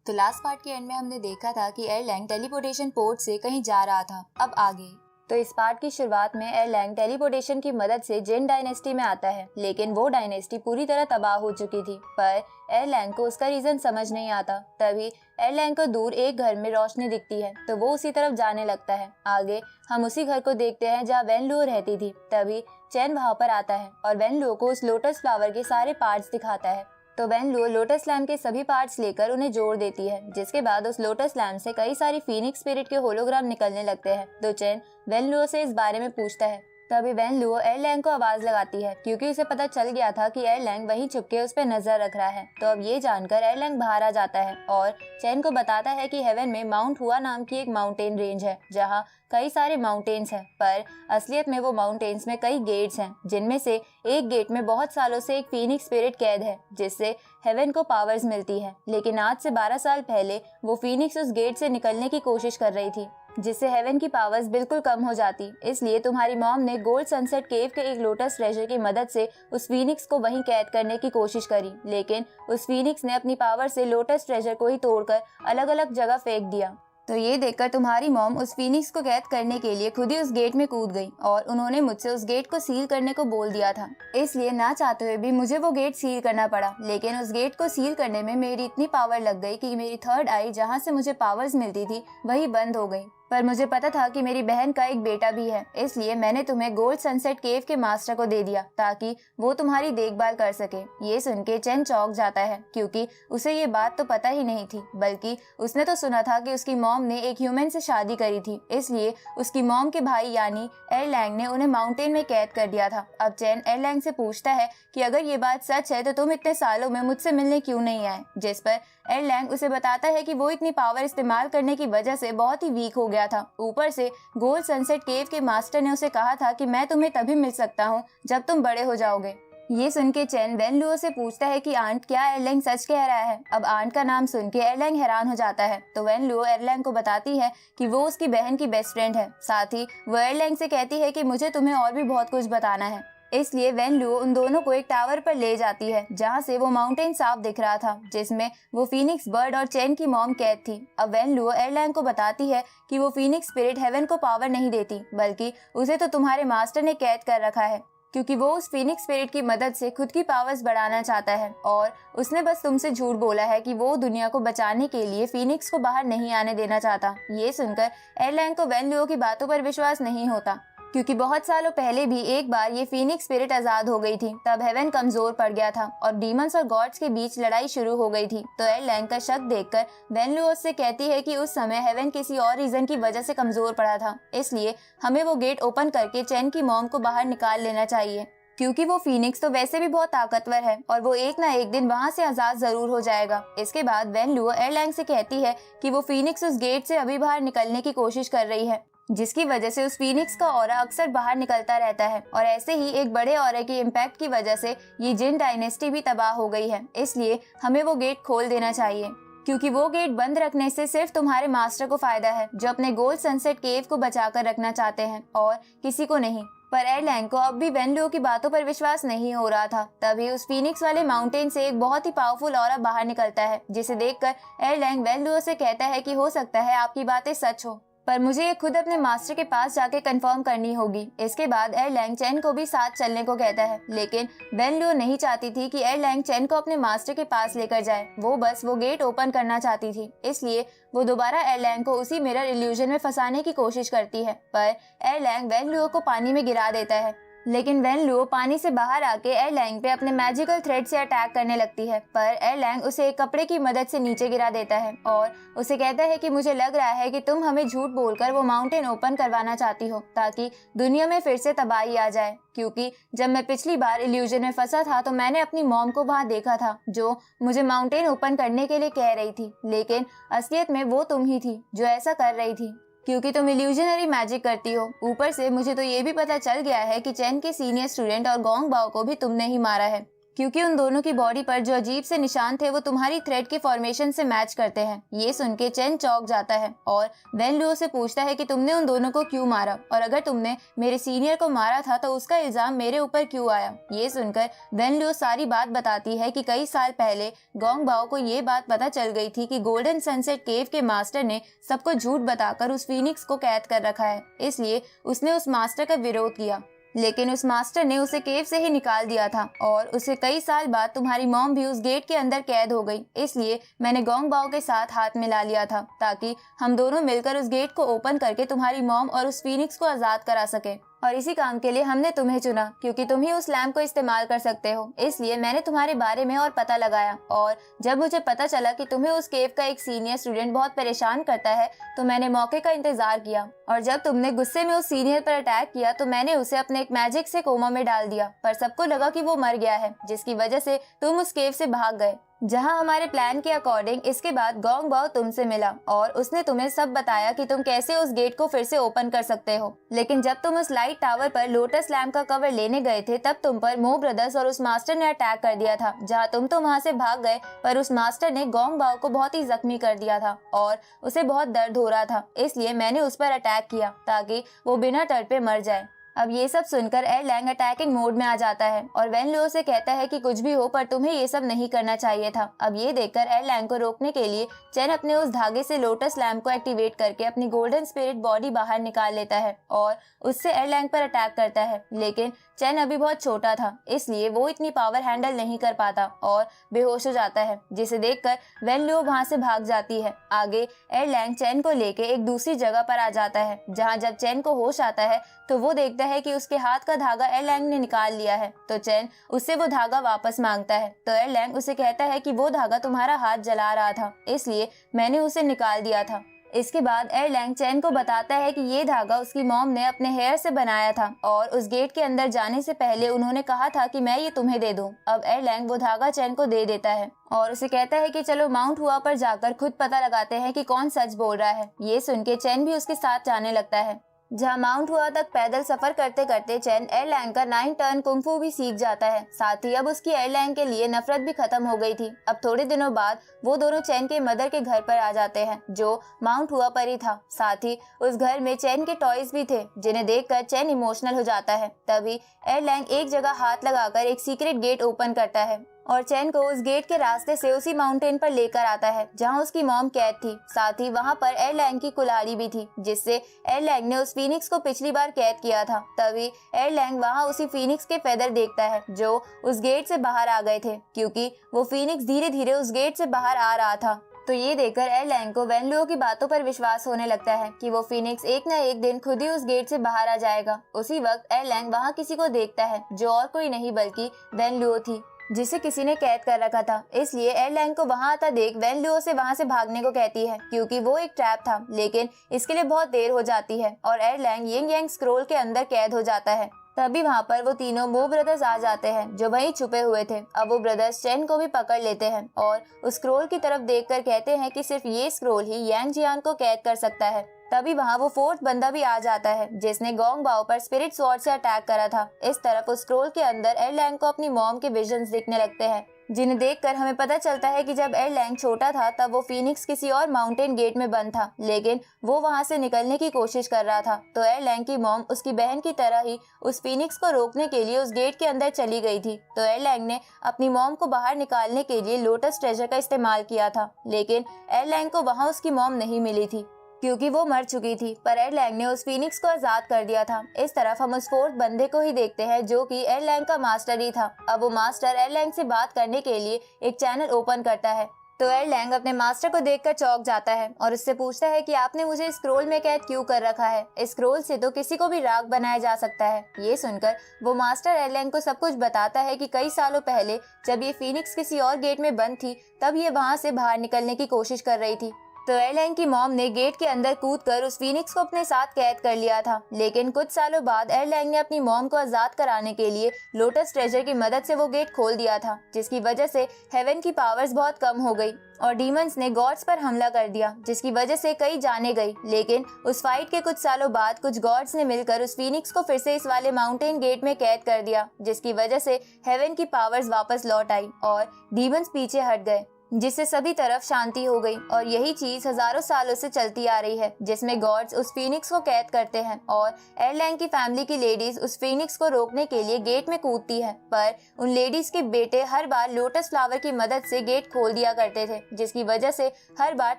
तो last part के and में हमने देखा था कि एयरलैंग टेलीपोर्टेशन पोर्ट से कहीं जा रहा था। अब आगे तो इस पार्ट की शुरुआत में एयरलैंग टेलीपोर्टेशन की मदद से जिन डायनेस्टी में आता है, लेकिन वो डायनेस्टी पूरी तरह तबाह हो चुकी थी। पर एयरलैंग को उसका रीजन समझ नहीं आता। तभी एयरलैंग को दूर एक घर में रोशनी दिखती है तो वो उसी तरफ जाने लगता है। आगे हम उसी घर को देखते हैं जहाँ वेन लुओ रहती थी। तभी चैन वहाँ पर आता है और वेन लुओ को उस लोटस फ्लावर के सारे पार्ट्स दिखाता है। तो वेन लुओ लोटस लैम्प के सभी पार्ट्स लेकर उन्हें जोड़ देती है, जिसके बाद उस लोटस लैम्प से कई सारी फीनिक्स स्पिरिट के होलोग्राम निकलने लगते हैं। तो चैन वेन लुओ से इस बारे में पूछता है। तभी वेन लुओ एयरलैंग को आवाज लगाती है क्योंकि उसे पता चल गया था कि एयरलैंग वहीं छुपके उस पर नजर रख रहा है। तो अब ये जानकर एयरलैंग बाहर आ जाता है और चैन को बताता है कि हेवन में माउंट हुआ नाम की एक माउंटेन रेंज है जहाँ कई सारे माउंटेन्स हैं, पर असलियत में वो माउंटेन्स में कई गेट्स हैं, जिनमें से एक गेट में बहुत सालों से एक फीनिक्स स्पिरिट कैद है जिससे हेवन को पावर्स मिलती है। लेकिन आज से 12 साल पहले वो फीनिक्स उस गेट से निकलने की कोशिश कर रही थी, जिससे हेवन की पावर्स बिल्कुल कम हो जाती। इसलिए तुम्हारी मॉम ने गोल्ड सनसेट केव के एक लोटस ट्रेजर की मदद से उस फीनिक्स को वहीं कैद करने की कोशिश करी, लेकिन उस फीनिक्स ने अपनी पावर से लोटस ट्रेजर को ही तोड़कर अलग अलग जगह फेंक दिया। तो ये देखकर तुम्हारी मॉम उस फीनिक्स को कैद करने के लिए खुद ही उस गेट में कूद गई और उन्होंने मुझसे उस गेट को सील करने को बोल दिया था। इसलिए ना चाहते हुए भी मुझे वो गेट सील करना पड़ा। लेकिन उस गेट को सील करने में मेरी इतनी पावर लग गई कि मेरी थर्ड आई जहाँ से मुझे पावर्स मिलती थी वही बंद हो गई। पर मुझे पता था कि मेरी बहन का एक बेटा भी है, इसलिए मैंने तुम्हें गोल्ड सनसेट केव के मास्टर को दे दिया ताकि वो तुम्हारी देखभाल कर सके। ये सुन के चैन चौंक जाता है क्योंकि उसे ये बात तो पता ही नहीं थी, बल्कि उसने तो सुना था कि उसकी मॉम ने एक ह्यूमन से शादी करी थी, इसलिए उसकी मॉम के भाई यानी एयरलैंग ने उन्हें माउंटेन में कैद कर दिया था। अब चैन एयरलैंग से पूछता है कि अगर ये बात सच है तो तुम इतने सालों में मुझसे मिलने क्यों नहीं आए, जिस पर एयरलैंग उसे बताता है कि वो इतनी पावर इस्तेमाल करने की वजह से बहुत ही वीक हो गया था। ऊपर से गोल्ड सनसेट केव के मास्टर ने उसे कहा था कि मैं तुम्हें तभी मिल सकता हूँ जब तुम बड़े हो जाओगे। ये सुन के चैन वेन लुओ से पूछता है कि आंट क्या एयरलैंग सच कह रहा है। अब आंट का नाम सुन के एयरलैंग हैरान हो जाता है। तो वेन लुओ एयरलैंग को बताती है कि वो उसकी बहन की बेस्ट फ्रेंड है। साथ ही वो एयरलैंग से कहती है कि मुझे तुम्हें और भी बहुत कुछ बताना है। इसलिए वेन लुओ उन दोनों को एक टावर पर ले जाती है जहाँ से वो माउंटेन साफ दिख रहा था, जिसमें वो फीनिक्स बर्ड और चैन की मॉम कैद थी। अब वेन लुओ एयरलैंग को बताती है कि वो फीनिक्स स्पिरिट हेवन को पावर नहीं देती, बल्कि उसे तो तुम्हारे मास्टर ने कैद कर रखा है, क्योंकि वो उस फीनिक्स स्पिरिट की मदद से खुद की पावर्स बढ़ाना चाहता है और उसने बस तुमसे झूठ बोला है कि वो दुनिया को बचाने के लिए फीनिक्स को बाहर नहीं आने देना चाहता। ये सुनकर एयरलैंग को वेन लुओ की बातों पर विश्वास नहीं होता, क्योंकि बहुत सालों पहले भी एक बार ये फीनिक्स स्पिरिट आजाद हो गई थी। तब हेवन कमजोर पड़ गया था और डीमंस और गॉड्स के बीच लड़ाई शुरू हो गई थी। तो एयरलैंग का शक देखकर वेन लुओ से कहती है कि उस समय हेवन किसी और रीजन की वजह से कमजोर पड़ा था, इसलिए हमें वो गेट ओपन करके चैन की मॉम को बाहर निकाल लेना चाहिए, क्योंकि वो फीनिक्स तो वैसे भी बहुत ताकतवर है और वो एक ना एक दिन वहाँ से आजाद जरूर हो जाएगा। इसके बाद वेन लुओ एयरलैंग से कहती है कि वो फीनिक्स उस गेट से अभी बाहर निकलने की कोशिश कर रही है, जिसकी वजह से उस फीनिक्स का ऑरा अक्सर बाहर निकलता रहता है और ऐसे ही एक बड़े ऑरा के इम्पैक्ट की वजह से ये जिन डायनेस्टी भी तबाह हो गई है। इसलिए हमें वो गेट खोल देना चाहिए, क्योंकि वो गेट बंद रखने से सिर्फ तुम्हारे मास्टर को फायदा है जो अपने गोल्ड सनसेट केव को बचाकर रखना चाहते हैं और किसी को नहीं। पर एयरलैंग को अब भी वेन लुओ की बातों पर विश्वास नहीं हो रहा था। तभी उस फीनिक्स वाले माउंटेन से एक बहुत ही पावरफुल ऑरा बाहर निकलता है, जिसे देखकर एयरलैंग वेन लुओ से कहता है कि हो सकता है आपकी बातें सच हो, पर मुझे ये खुद अपने मास्टर के पास जाके कंफर्म करनी होगी। इसके बाद एयरलैंग चैन को भी साथ चलने को कहता है, लेकिन वेन लुओ नहीं चाहती थी कि एयरलैंग चैन को अपने मास्टर के पास लेकर जाए। वो बस वो गेट ओपन करना चाहती थी, इसलिए वो दोबारा एयरलैंग को उसी मिरर इल्यूजन में फंसाने की कोशिश करती है। पर एयरलैंग वेन लुओ को पानी में गिरा देता है, लेकिन वेन लुओ पानी से बाहर आके एयरलैंग पे अपने मैजिकल थ्रेड से अटैक करने लगती है। पर एयरलैंग उसे एक कपड़े की मदद से नीचे गिरा देता है और उसे कहता है कि मुझे लग रहा है कि तुम हमें झूठ बोलकर वो माउंटेन ओपन करवाना चाहती हो ताकि दुनिया में फिर से तबाही आ जाए, क्योंकि जब मैं पिछली बार इल्यूजन में फंसा था तो मैंने अपनी मॉम को वहाँ देखा था जो मुझे माउंटेन ओपन करने के लिए कह रही थी, लेकिन असलियत में वो तुम ही थी जो ऐसा कर रही थी, क्योंकि तुम इल्यूजनरी मैजिक करती हो। ऊपर से मुझे तो ये भी पता चल गया है कि चैन के सीनियर स्टूडेंट और गोंग बाओ को भी तुमने ही मारा है। क्योंकि उन दोनों की बॉडी पर जो अजीब से निशान थे वो तुम्हारी थ्रेड के फॉर्मेशन से मैच करते हैं। ये सुन के चेन चौंक जाता है और वेन लुओ से पूछता है कि तुमने उन दोनों को क्यों मारा, और अगर तुमने मेरे सीनियर को मारा था तो उसका इल्जाम मेरे ऊपर क्यों आया। ये सुनकर वेन लुओ सारी बात बताती है कि कई साल पहले गोंग बाओ को ये बात पता चल गई थी कि गोल्डन सनसेट केव के मास्टर ने सबको झूठ बताकर उस फीनिक्स को कैद कर रखा है, इसलिए उसने उस मास्टर का विरोध किया। लेकिन उस मास्टर ने उसे केव से ही निकाल दिया था और उसे कई साल बाद तुम्हारी मॉम भी उस गेट के अंदर कैद हो गई, इसलिए मैंने गोंग बाओ के साथ हाथ मिला लिया था ताकि हम दोनों मिलकर उस गेट को ओपन करके तुम्हारी मॉम और उस फीनिक्स को आजाद करा सके। और इसी काम के लिए हमने तुम्हें चुना क्योंकि तुम ही उस लैम्प को इस्तेमाल कर सकते हो, इसलिए मैंने तुम्हारे बारे में और पता लगाया। और जब मुझे पता चला कि तुम्हें उस केव का एक सीनियर स्टूडेंट बहुत परेशान करता है तो मैंने मौके का इंतजार किया, और जब तुमने गुस्से में उस सीनियर पर अटैक किया तो मैंने उसे अपने एक मैजिक से कोमा में डाल दिया। पर सबको लगा कि वो मर गया है, जिसकी वजह से तुम उस केव से भाग गए। जहां हमारे प्लान के अकॉर्डिंग इसके बाद गोंग बाओ तुमसे मिला और उसने तुम्हें सब बताया कि तुम कैसे उस गेट को फिर से ओपन कर सकते हो। लेकिन जब तुम उस लाइट टावर पर लोटस लैम्प का कवर लेने गए थे तब तुम पर मो ब्रदर्स और उस मास्टर ने अटैक कर दिया था। जहां तुम तो वहां से भाग गए, पर उस मास्टर ने गोंग बाओ को बहुत ही जख्मी कर दिया था और उसे बहुत दर्द हो रहा था, इसलिए मैंने उस पर अटैक किया ताकि वो बिना तड़पे मर जाए। अब ये सब सुनकर एरलैंग अटैकिंग मोड में आ जाता है और वेन लुओ से कहता है कि कुछ भी हो पर तुम्हें ये सब नहीं करना चाहिए था। अब ये देखकर एरलैंग को रोकने के लिए चेन अपने उस धागे से लोटस लैम्प को एक्टिवेट करके अपनी गोल्डन स्पिरिट बॉडी बाहर निकाल लेता है और उससे एरलैंग पर अटैक करता है। लेकिन चेन अभी बहुत छोटा था, इसलिए वो इतनी पावर हैंडल नहीं कर पाता और बेहोश हो जाता है, जिसे देखकर वेन लुओ वहां से भाग जाती है। आगे एरलैंग चेन को लेके एक दूसरी जगह पर आ जाता है, जहां जब चेन को होश आता है तो वो देखता है कि उसके हाथ का धागा एरलैंग ने निकाल लिया है। तो चेन उससे वो धागा वापस मांगता है, तो एरलैंग उसे कहता है कि वो धागा तुम्हारा हाथ जला रहा था, इसलिए मैंने उसे निकाल दिया था। इसके बाद एरलैंग चेन को बताता है कि ये धागा उसकी मॉम ने अपने हेयर से बनाया था और उस गेट के अंदर जाने से पहले उन्होंने कहा था कि मैं ये तुम्हें दे दूं। अब एरलैंग वो धागा चेन को दे देता है और उसे कहता है कि चलो माउंट हुआ पर जाकर खुद पता लगाते हैं कि कौन सच बोल रहा है। ये सुन के चेन भी उसके साथ जाने लगता है। जहाँ माउंट हुआ तक पैदल सफर करते करते चेन एरलैंग का 9 टर्न कुंफू भी सीख जाता है। साथ ही अब उसकी एरलैंग के लिए नफरत भी खत्म हो गई थी। अब थोड़े दिनों बाद वो दोनों चेन के मदर के घर पर आ जाते हैं, जो माउंट हुआ पर ही था। साथ ही उस घर में चेन के टॉयज भी थे, जिन्हें देखकर चेन इमोशनल हो जाता है। तभी एरलैंग एक जगह हाथ लगाकर एक सीक्रेट गेट ओपन करता है और चेन को उस गेट के रास्ते से उसी माउंटेन पर लेकर आता है जहां उसकी मॉम कैद थी। साथ ही वहां पर एरलैंग की कुल्हाड़ी भी थी, जिससे एरलैंग ने उस फीनिक्स को पिछली बार कैद किया था। तभी एरलैंग वहां उसी फीनिक्स के फेदर देखता है जो उस गेट से बाहर आ गए थे, क्योंकि वो फीनिक्स धीरे धीरे उस गेट से बाहर आ रहा था। तो ये देखकर एरलैंग को वेन लुओ की बातों पर विश्वास होने लगता है कि वो फीनिक्स एक न एक दिन खुद ही उस गेट से बाहर आ जाएगा। उसी वक्त एरलैंग वहाँ किसी को देखता है, जो और कोई नहीं बल्कि वेन लुओ थी, जिसे किसी ने कैद कर रखा था। इसलिए एरलैंग को वहां आता देख वेन लुओ से वहां से भागने को कहती है, क्योंकि वो एक ट्रैप था। लेकिन इसके लिए बहुत देर हो जाती है और एरलैंग यिंग यांग स्क्रोल के अंदर कैद हो जाता है। तभी वहां पर वो तीनों मो ब्रदर्स आ जाते हैं, जो वहीं छुपे हुए थे। अब वो ब्रदर्स चेन को भी पकड़ लेते हैं और उस स्क्रोल की तरफ देखकर कहते हैं कि सिर्फ ये स्क्रोल ही यांग जियान को कैद कर सकता है। तभी वहाँ वो फोर्थ बंदा भी आ जाता है, जिसने गोंग बाओ पर स्पिरिट स्वॉर्ड से अटैक करा था। इस तरफ उस स्क्रोल के अंदर एरलैंग को अपनी मॉम के विजन्स दिखने लगते हैं, जिन्हें देखकर हमें पता चलता है कि जब एरलैंग छोटा था तब वो फीनिक्स किसी और माउंटेन गेट में बंद था, लेकिन वो वहां से निकलने की कोशिश कर रहा था। तो एरलैंग की मॉम उसकी बहन की तरह ही उस फीनिक्स को रोकने के लिए उस गेट के अंदर चली गई थी। तो एरलैंग ने अपनी मॉम को बाहर निकालने के लिए लोटस ट्रेजर का इस्तेमाल किया था, लेकिन एरलैंग को वहाँ उसकी मॉम नहीं मिली थी, क्योंकि वो मर चुकी थी। पर एरलैंग ने उस फीनिक्स को आजाद कर दिया था। इस तरफ हम उस फोर्थ बंदे को ही देखते हैं, जो कि एरलैंग का मास्टर ही था। अब वो मास्टर एरलैंग से बात करने के लिए एक चैनल ओपन करता है। तो एरलैंग अपने मास्टर को देखकर चौंक जाता है और उससे पूछता है कि आपने मुझे स्क्रोल में कैद क्यों कर रखा है? स्क्रोल से तो किसी को भी राग बनाया जा सकता है। ये सुनकर वो मास्टर एरलैंग को सब कुछ बताता है कि कई सालों पहले जब ये फीनिक्स किसी और गेट में बंद थी, तब ये वहाँ से बाहर निकलने की कोशिश कर रही थी। तो एयरलैंग की मॉम ने गेट के अंदर कूदकर उस फीनिक्स को अपने साथ कैद कर लिया था, लेकिन कुछ सालों बाद एयरलैंग ने अपनी मॉम को आजाद कराने के लिए लोटस ट्रेजर की मदद से वो गेट खोल दिया था, जिसकी वजह से हेवन की पावर्स बहुत कम हो गई और डीमंस ने गॉड्स पर हमला कर दिया, जिसकी वजह से कई जाने गई। लेकिन उस फाइट के कुछ सालों बाद कुछ गॉड्स ने मिलकर उस फीनिक्स को फिर से इस वाले माउंटेन गेट में कैद कर दिया, जिसकी वजह से हेवन की पावर्स वापस लौट आई और डीमंस पीछे हट गए, जिससे सभी तरफ शांति हो गई। और यही चीज हजारों सालों से चलती आ रही है, जिसमें गॉड्स उस फीनिक्स को कैद करते हैं और एयरलैंग की फैमिली की लेडीज उस फीनिक्स को रोकने के लिए गेट में कूदती हैं, पर उन लेडीज के बेटे हर बार लोटस फ्लावर की मदद से गेट खोल दिया करते थे, जिसकी वजह से हर बार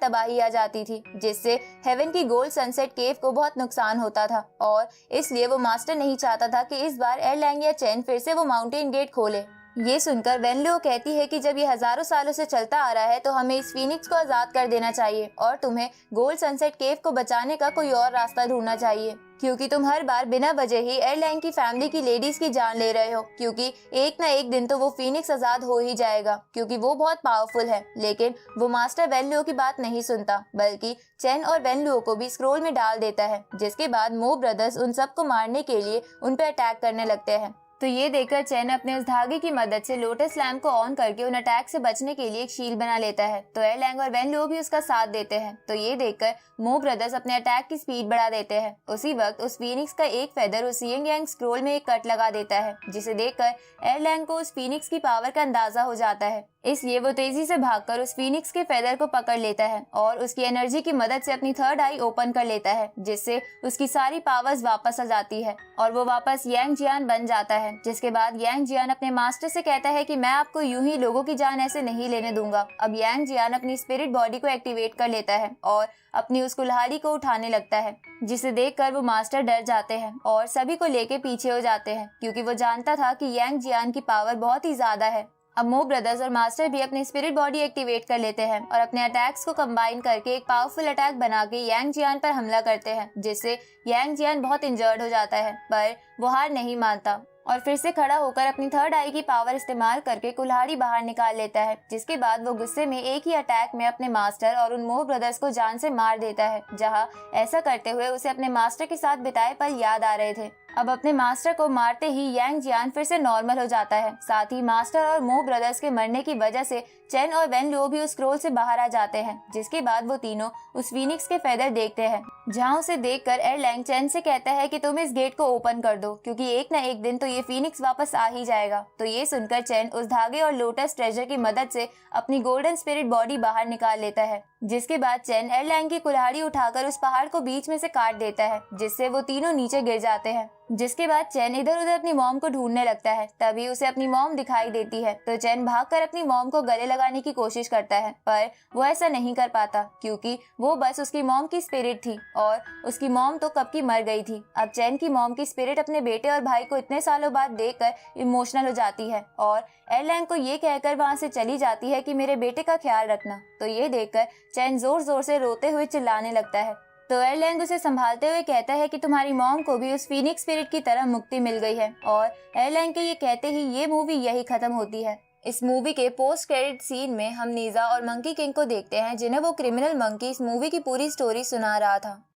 तबाही आ जाती थी, जिससे हेवन की गोल्ड सनसेट केव को बहुत नुकसान होता था। और इसलिए वो मास्टर नहीं चाहता था कि इस बार एयरलैंग या चैन फिर से वो माउंटेन गेट खोले। ये सुनकर वेनलियो कहती है कि जब ये हजारों सालों से चलता आ रहा है तो हमें इस फीनिक्स को आजाद कर देना चाहिए और तुम्हें गोल्ड सनसेट केव को बचाने का कोई और रास्ता ढूंढना चाहिए, क्योंकि तुम हर बार बिना वजह ही एयरलैंग की फैमिली की लेडीज की जान ले रहे हो, क्योंकि एक ना एक दिन तो वो फीनिक्स आजाद हो ही जाएगा, क्योंकि वो बहुत पावरफुल है। लेकिन वो मास्टर वेनलियो की बात नहीं सुनता, बल्कि चेन और वेनलियो को भी स्क्रोल में डाल देता है, जिसके बाद मो ब्रदर्स उन सबको मारने के लिए उन पर अटैक करने लगते हैं। तो ये देखकर चैन अपने उस धागे की मदद से लोटस लैम्प को ऑन करके उन अटैक से बचने के लिए एक शील्ड बना लेता है। तो एयरलैंग और वेनलियो भी उसका साथ देते हैं। तो ये देखकर मो ब्रदर्स अपने अटैक की स्पीड बढ़ा देते हैं। उसी वक्त उस फीनिक्स का एक फेदर उस यिंग यांग स्क्रोल में एक कट लगा देता है, जिसे देखकर एयरलैंग को उस फीनिक्स की पावर का अंदाजा हो जाता है। इसलिए वो तेजी से भागकर उस फीनिक्स के फेदर को पकड़ लेता है और उसकी एनर्जी की मदद से अपनी थर्ड आई ओपन कर लेता है, जिससे उसकी सारी पावर्स वापस आ जाती है और वो वापस यांग जियान बन जाता है। जिसके बाद यांग जियान अपने मास्टर से कहता है कि मैं आपको यूं ही लोगों की जान ऐसे नहीं लेने दूंगा। अब यांग जियान अपनी स्पिरिट बॉडी को एक्टिवेट कर लेता है और अपनी उस कुल्हाड़ी को उठाने लगता है, जिसे देखकर वो मास्टर डर जाते हैं और सभी को लेके पीछे हो जाते हैं, क्योंकि वो जानता था कि यांग जियान की पावर बहुत ही ज्यादा है। अब मो ब्रदर्स और मास्टर भी अपनी स्पिरिट बॉडी एक्टिवेट कर लेते हैं और अपने अटैक्स को कंबाइन करके एक पावरफुल अटैक बना के यांग जियान पर हमला करते हैं, जिससे यांग जियान बहुत इंजर्ड हो जाता है, पर वो हार नहीं मानता और फिर से खड़ा होकर अपनी थर्ड आई की पावर इस्तेमाल करके कुल्हाड़ी बाहर निकाल लेता है। जिसके बाद वो गुस्से में एक ही अटैक में अपने मास्टर और उन मो ब्रदर्स को जान से मार देता है, जहां ऐसा करते हुए उसे अपने मास्टर के साथ बिताए पल याद आ रहे थे। अब अपने मास्टर को मारते ही यांग जियान फिर से नॉर्मल हो जाता है। साथ ही मास्टर और मो ब्रदर्स के मरने की वजह से चेन और वेनलियो भी उस स्क्रोल से बाहर आ जाते हैं। जिसके बाद वो तीनों उस फीनिक्स के फेदर देखते हैं, जहां उसे देखकर एयरलैंग चेन से कहता है कि तुम इस गेट को ओपन कर दो, क्योंकि एक न एक दिन तो ये फीनिक्स वापस आ ही जाएगा। तो ये सुनकर चेन उस धागे और लोटस ट्रेजर की मदद से अपनी गोल्डन स्पिरिट बॉडी बाहर निकाल लेता है। जिसके बाद चेन एयरलैंग की कुल्हाड़ी उठाकर उस पहाड़ को बीच में से काट देता है, जिससे वो तीनों नीचे गिर जाते हैं। जिसके बाद चेन इधर उधर अपनी मॉम को ढूंढने लगता है। तभी उसे अपनी मॉम दिखाई देती है, तो चेन भागकर अपनी मॉम को गले लगाने की कोशिश करता है, पर वो ऐसा नहीं कर पाता, क्योंकि वो बस उसकी मॉम की स्पिरिट थी और उसकी मॉम तो कब की मर गई थी। अब चेन की मॉम की स्पिरिट अपने बेटे और भाई को इतने सालों बाद देखकर इमोशनल हो जाती है और एयरलैंग को ये कहकर वहां से चली जाती है कि मेरे बेटे का ख्याल रखना। तो ये देखकर चेन जोर जोर से रोते हुए चिल्लाने लगता है। तो एयरलैंग उसे संभालते हुए कहता है कि तुम्हारी मॉम को भी उस फीनिक्स स्पिरिट की तरह मुक्ति मिल गई है। और एयरलैंग के ये कहते ही ये मूवी यही खत्म होती है। इस मूवी के पोस्ट क्रेडिट सीन में हम नीजा और मंकी किंग को देखते हैं, जिन्हें वो क्रिमिनल मंकी इस मूवी की पूरी स्टोरी सुना रहा था।